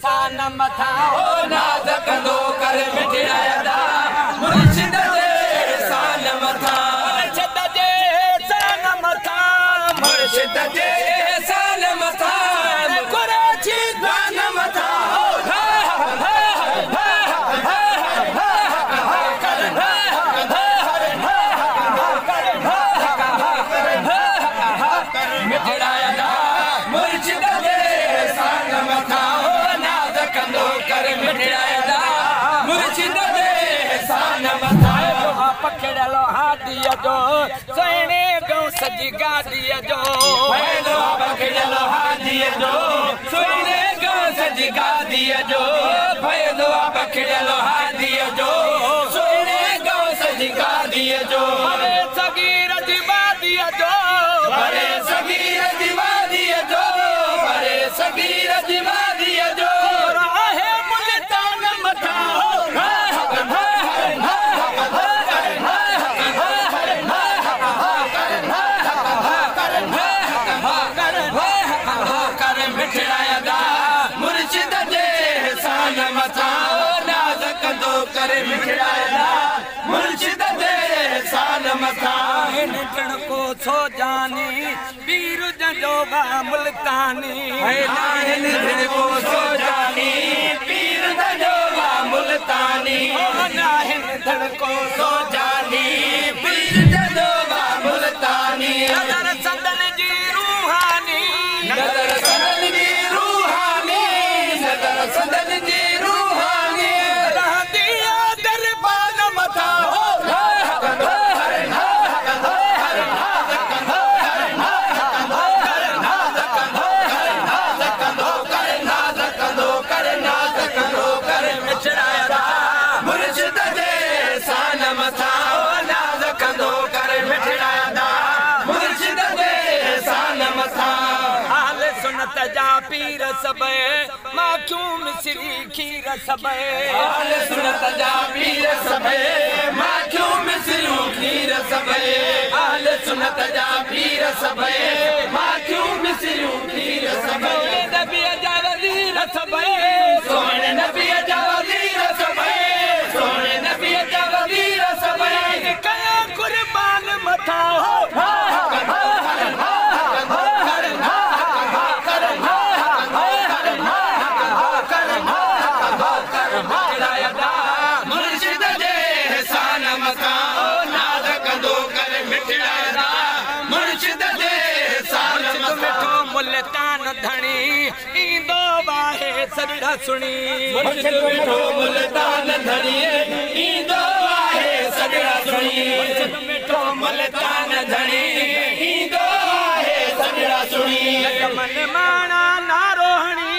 सान मथा हो नाज़ कंदो कर मिठड़ा मुर्शिद जे सान मथा मुर्शिद जे सान मथा मुर्शिद जे सान मथा कुराची दान मथा हो पकड़लो हादिया जो सोने गौ सजी गादिया जो पकड़लो हादिया जो सोने गौ सजी गादिया जो भैलो पकड़लो हादिया जो सोने गौ सजी गादिया जो अरे सगीर जिबा दिया जो अरे सगीर जिबा दिया जो अरे सगीर जिबा दिया जो आहे मुल्तान मथा मुर्शिद जे सान मथा निकण को सो जानी पीर जंजोबा मुल्तानी निकण को सो जानी पीर जंजोबा मुल्तानी निकण को सो जानी पीर जंजोबा मुल्तानी नजर संदन जी रूहानी नजर संदन जी रूहानी नजर संदन जी तजा पीर सबे माखियूं मिसरी खीर सबे हाल सुनत जा पीर सबे माखियूं मिसरी खीर सबे हाल सुनत जा पीर सबे माखियूं मिसरी खीर सबे नबी जा वज़ीर सबे सोने नबी जा वज़ीर सबे सोने नबी जा वज़ीर सबे कया कुर्बान मथा हो मुल्तान धणी ईंदो बाहे सजड़ा सुनी मुर्शिद मिठो मुल्तान धणी ईंदो बाहे सजड़ा सुनी मुर्शिद मिठो मुल्तान धणी ईंदो बाहे सजड़ा सुनी मन माना नारोहणी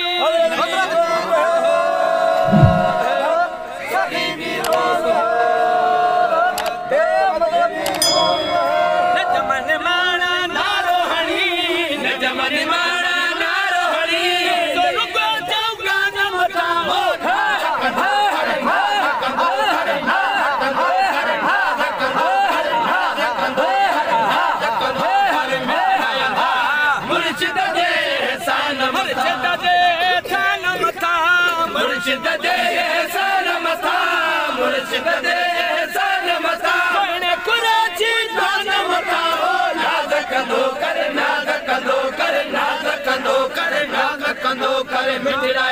मुर्शिद जे सान मथा मुर्शिद जे सान मथा कुराची दान मथा हो नाज़ कंदो कर नाज़ कंदो कर नाज़ कंदो कर नाज़ कंदो कर मिठड़ा